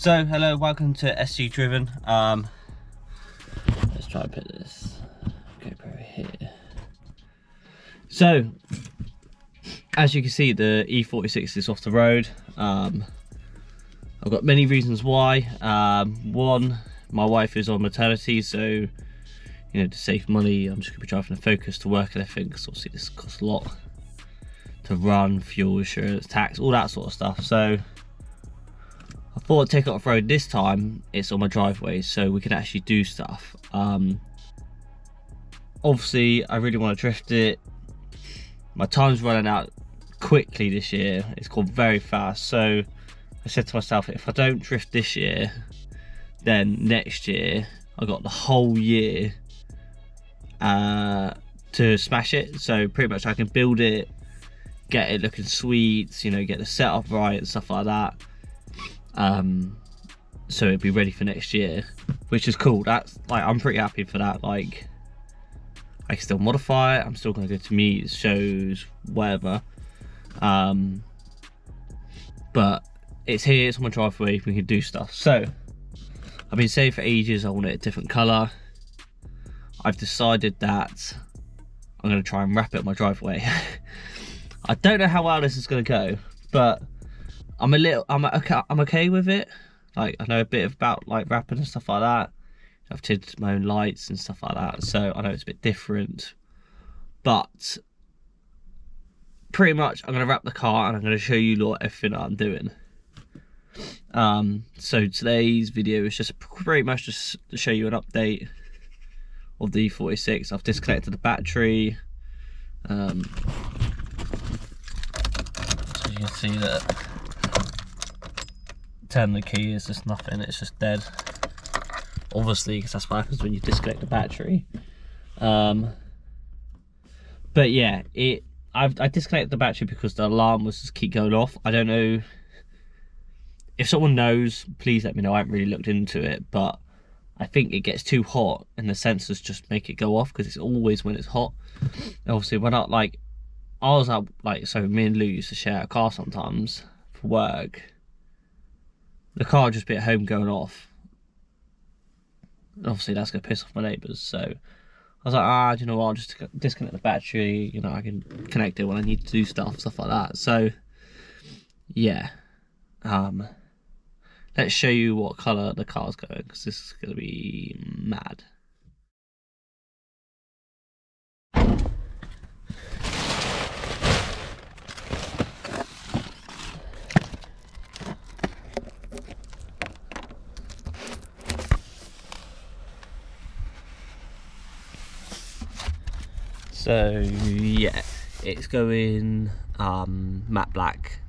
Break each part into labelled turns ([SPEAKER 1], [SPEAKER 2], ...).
[SPEAKER 1] So hello, welcome to SG Driven. Let's try and put this GoPro here. So as you can see, the E46 is off the road. I've got many reasons why. One, my wife is on maternity, so you know, to save money, I'm just gonna be driving a Focus to work and everything, because obviously this costs a lot to run, fuel, insurance, tax, all that sort of stuff. So I thought I'd take it off road. This time it's on my driveway, so we can actually do stuff. Obviously I really want to drift it. My time's running out quickly this year. It's gone very fast, so I said to myself, if I don't drift this year, then next year I got the whole year to smash it. So pretty much I can build it, get it looking sweet, you know, get the setup right and stuff like that. So it'd be ready for next year, which is cool. That's like, I'm pretty happy for that. Like, I can still modify it, I'm still gonna go to meets, shows, whatever. But it's here, it's on my driveway, we can do stuff. So I've been saying for ages I want it a different colour. I've decided that I'm gonna try and wrap it on my driveway. I don't know how well this is gonna go, but I'm okay with it. Like, I know a bit about like wrapping and stuff like that. I've tinted my own lights and stuff like that, so I know it's a bit different. But pretty much I'm gonna wrap the car and I'm gonna show you lot everything that I'm doing. So today's video is just pretty much just to show you an update of the E46. I've disconnected the battery. So you can see that turn the key is just nothing, it's just dead. Obviously, because that's what happens when you disconnect the battery. But yeah, I disconnected the battery because the alarm was just keep going off. I don't know if someone knows, please let me know. I haven't really looked into it, but I think it gets too hot and the sensors just make it go off, because it's always when it's hot. Obviously, when I was out, like, so me and Lou used to share a car sometimes for work. The car would just be at home going off. And obviously that's gonna piss off my neighbours, so I was like, do you know what, I'll just disconnect the battery, you know, I can connect it when I need to do stuff like that. So yeah, let's show you what colour the car's going, because this is gonna be mad. So yeah, it's going matte black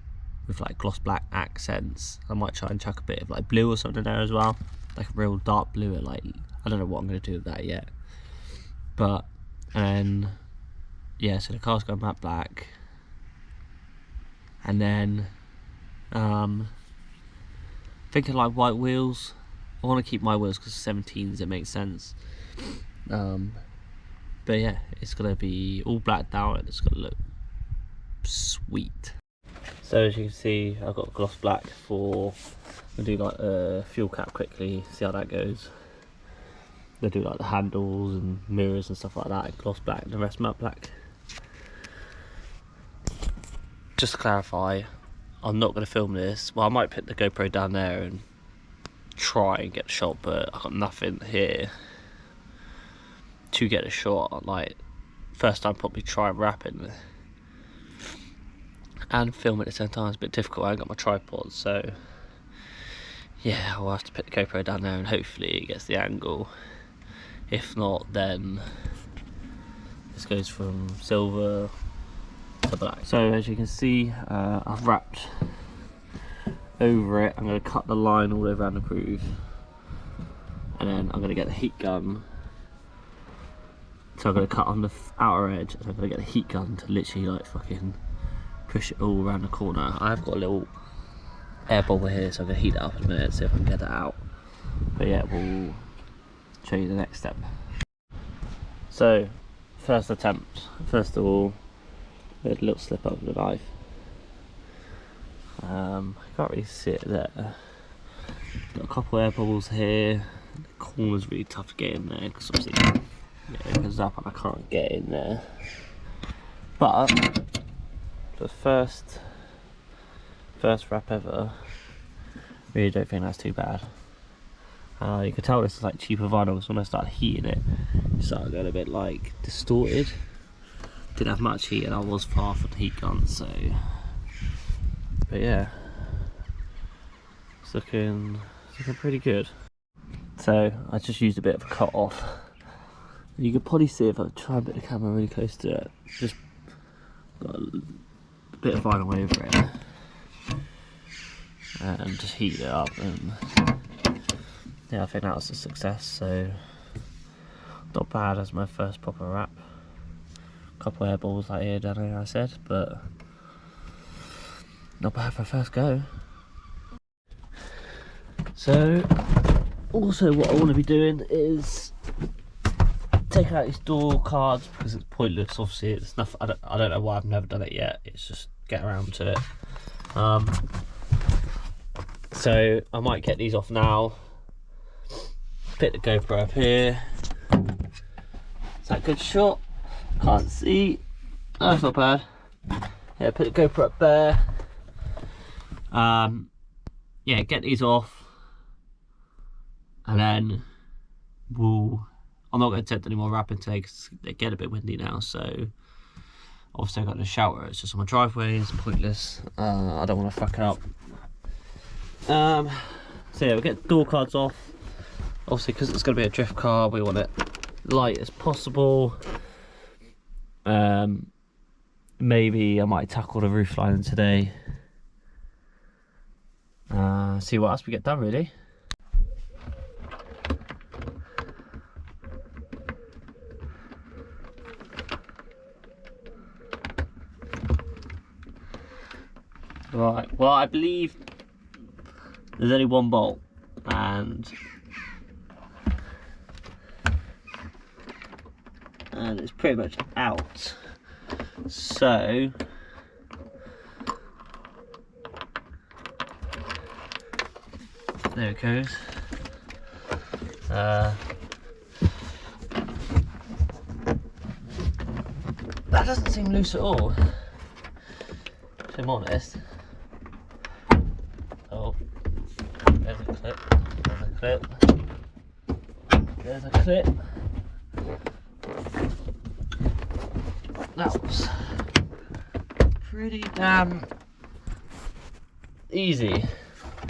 [SPEAKER 1] with like gloss black accents. I might try and chuck a bit of like blue or something there as well, like a real dark blue. Like, I don't know what I'm gonna do with that yet, but and yeah, so the car's going matte black, and then thinking like white wheels. I want to keep my wheels because 17s, it makes sense. But yeah, it's gonna be all blacked out and it's gonna look sweet. So as you can see, I've got gloss black for, I'm gonna do like a fuel cap quickly, see how that goes. I'm gonna do like the handles and mirrors and stuff like that in gloss black, and the rest matte black. Just to clarify, I'm not gonna film this. Well, I might put the GoPro down there and try and get a shot, but I've got nothing here to get a shot. Like, first time probably try wrapping and film at the same time is a bit difficult. I haven't got my tripod, so yeah, I'll have to put the GoPro down there and hopefully it gets the angle. If not, then this goes from silver to black. So as you can see, I've wrapped over it. I'm going to cut the line all the way around the groove, and then I'm going to get the heat gun. So I'm going to cut on the outer edge, and I'm going to get the heat gun to literally like fucking push it all around the corner. I've got a little air bubble here, so I'm going to heat that up in a minute, see if I can get that out. But yeah, we'll show you the next step. So, first attempt. First of all, we had a little slip up with the knife. I can't really see it there. Got a couple air bubbles here. The corner's really tough to get in there because obviously it goes up and I can't get in there. But the first wrap ever, really don't think that's too bad. You can tell this is like cheaper vinyl because when I started heating it, it started getting a bit like distorted. Didn't have much heat and I was far from the heat gun, so. But yeah, it's looking pretty good. So I just used a bit of a cut off. You could probably see if I try and put the camera really close to it. Just got a bit of vinyl over it and just heat it up, and yeah, I think that was a success. So not bad as my first proper wrap. Couple air balls like here, down here, I said, but not bad for a first go. So also what I want to be doing is taking out these door cards because it's pointless. Obviously it's nothing, I don't know why I've never done it yet. It's just get around to it. So I might get these off now. Pick the GoPro up here. Is that a good shot? Can't see. Oh, that's not bad. Yeah, put the GoPro up there. Yeah, get these off. And then I'm not going to attempt any more wrapping today because they get a bit windy now. So obviously I got the shower. It's just on my driveway. It's pointless. I don't want to fuck it up. So yeah, we'll get the door cards off. Obviously, because it's going to be a drift car, we want it light as possible. Maybe I might tackle the roof lining today. See what else we get done, really. Right, well, I believe there's only one bolt, and it's pretty much out. So there it goes. That doesn't seem loose at all, if I'm honest. Oh, there's a clip, there's a clip, there's a clip. That was pretty damn easy.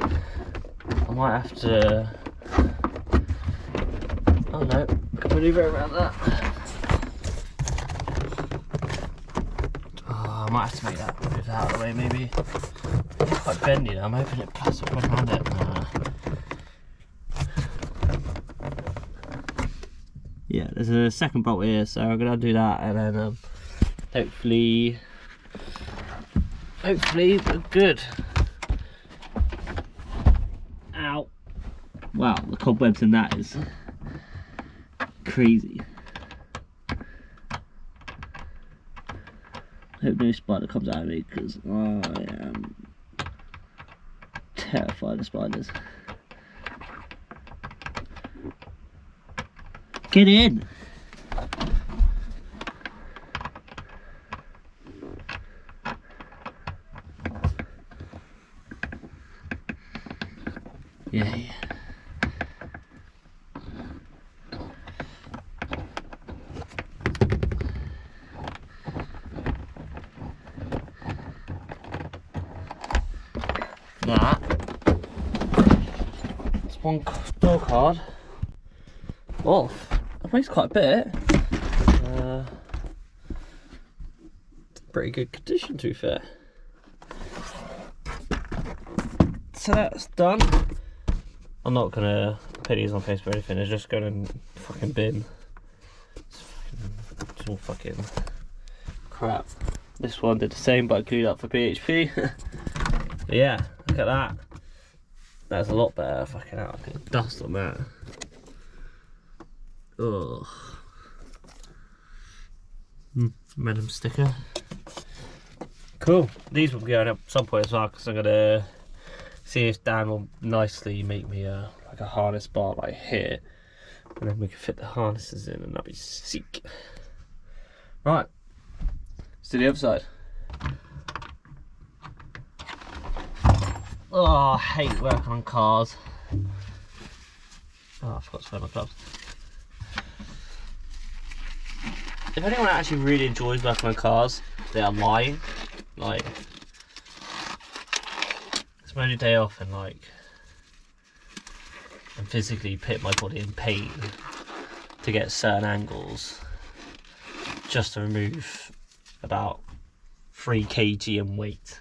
[SPEAKER 1] I might have to, oh no, I can maneuver around that. Oh, I might have to make that move out of the way, maybe. It's quite bendy now. I'm hoping it plastic around it. Yeah, there's a second bolt here, so I'm gonna do that, and then hopefully we're good. Ow! Wow, the cobwebs in that is crazy. Hope no spider comes out of me because I am terrified of spiders. Get in! Yeah. That. It's one door card off. I've made quite a bit. Pretty good condition, to be fair. So that's done. I'm not gonna put these on Facebook or anything. It's just going in fucking bin. It's all fucking crap. This one did the same, but I glued up for PHP. But yeah, look at that. That's a lot better. Fucking hell, I get dust on that. Ugh. Venom sticker. Cool. These will be going up at some point as well, because I'm gonna see if Dan will nicely make me like a harness bar like here, and then we can fit the harnesses in, and that'd be sick. Right, let's do the other side. Oh, I hate working on cars. Oh, I forgot to wear my gloves. If anyone actually really enjoys working on cars, they are lying. Like, it's my only day off, and like, I'm physically put my body in pain to get certain angles just to remove about 3 kg in weight.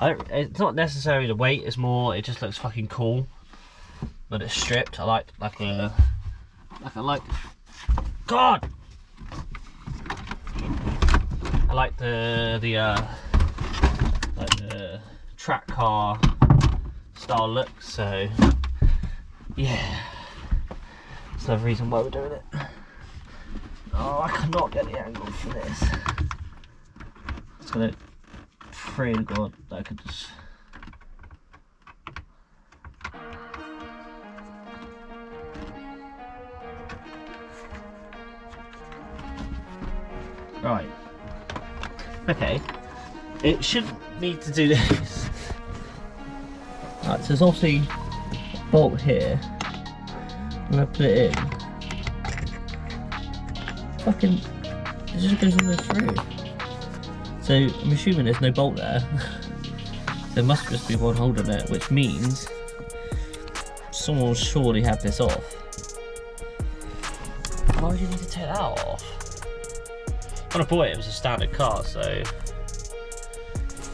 [SPEAKER 1] It's not necessarily the weight, it's more it just looks fucking cool when it's stripped. I like God. I like the track car style look. So yeah, that's the reason why we're doing it. Oh, I cannot get the angle for this. It's gonna. Pray to God that I could just. Right. Okay. It shouldn't need to do this. Right, so there's obviously a bolt here. I'm gonna put it in. Fucking. It just goes all the way through. So I'm assuming there's no bolt there. There must just be one holding it, which means someone will surely have this off. Why would you need to take that off? When I bought it was a standard car, so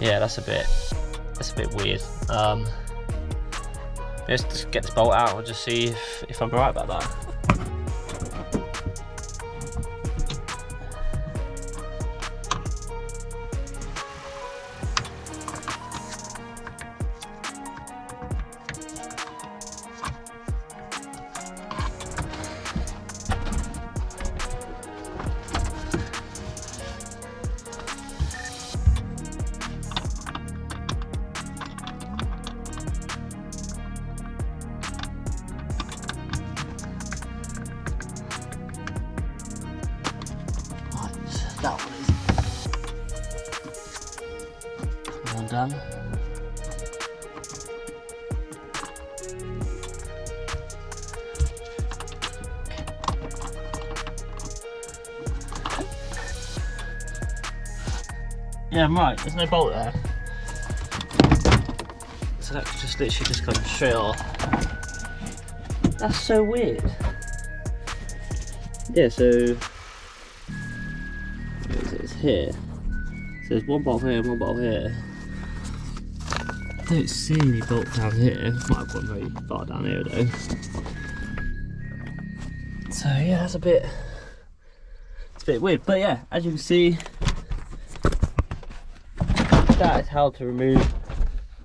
[SPEAKER 1] yeah, that's a bit weird. Let's just get this bolt out and just see if I'm right about that. That one is all done. Yeah, I'm right, there's no bolt there. So that could just literally just come straight off. That's so weird. Yeah, so it's here. So there's one bolt here and one bolt here. I don't see any bolt down here. Might have gone very far down here though. So yeah, it's a bit weird. But yeah, as you can see, that is how to remove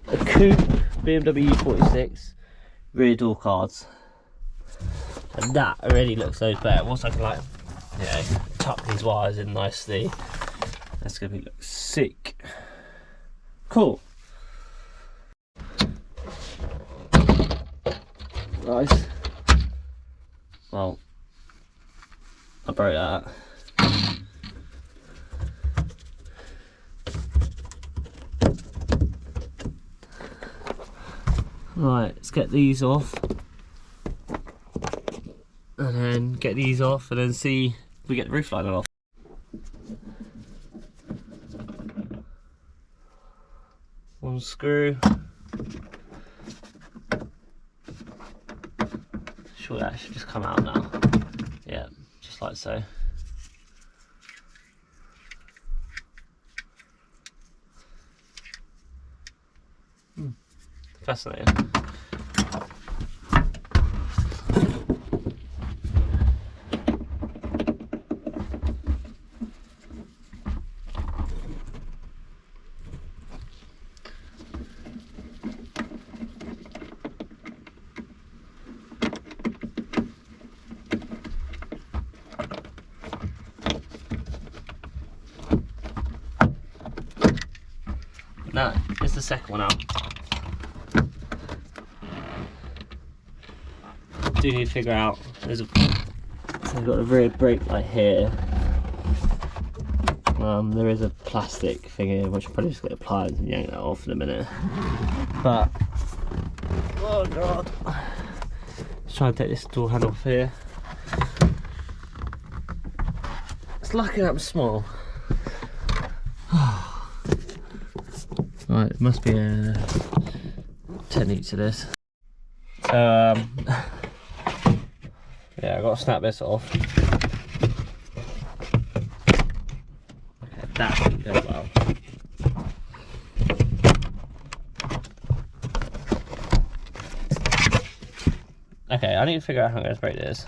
[SPEAKER 1] a coupe BMW U46 rear door cards. And that already looks loads better. Once I can like, you know, tuck these wires in nicely, that's gonna look sick. Cool. Nice. Well, I broke that. Right, let's get these off. And then get these off and then see if we get the roof liner off. One screw. Sure, that should just come out now. Yeah, just like so. Fascinating. Now, it's the second one out. Do need to figure out, so I've got a rear brake light here. There is a plastic thing here, which I'll probably just get pliers and yank that off in a minute. But, oh god. Let's try and take this door handle off here. It's lucky that was small. Right, it must be a 10 each of this. So, yeah, I've got to snap this off. Okay, that didn't go well. Okay, I need to figure out how I'm going to break this.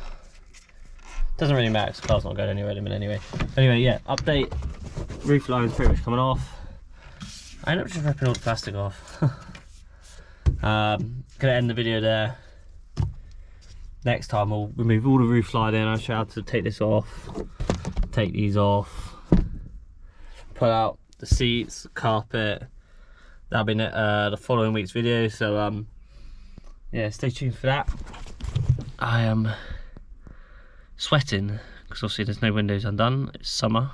[SPEAKER 1] Doesn't really matter because the car's not going anywhere in a minute anyway. Anyway, yeah, update. Roof line's pretty much coming off. I ended up just ripping all the plastic off. Gonna end the video there. Next time we'll remove all the roof lining. I'll show you how to take this off, take these off, pull out the seats, the carpet. That'll be the following week's video. So yeah, stay tuned for that. I am sweating because obviously there's no windows undone. It's summer.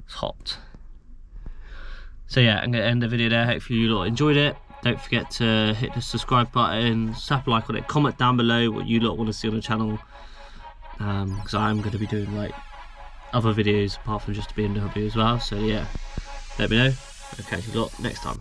[SPEAKER 1] It's hot. So yeah, I'm going to end the video there. Hopefully you lot enjoyed it. Don't forget to hit the subscribe button, slap a like on it, comment down below what you lot want to see on the channel. Because I'm going to be doing like other videos apart from just BMW as well. So yeah, let me know. Okay, see you lot next time.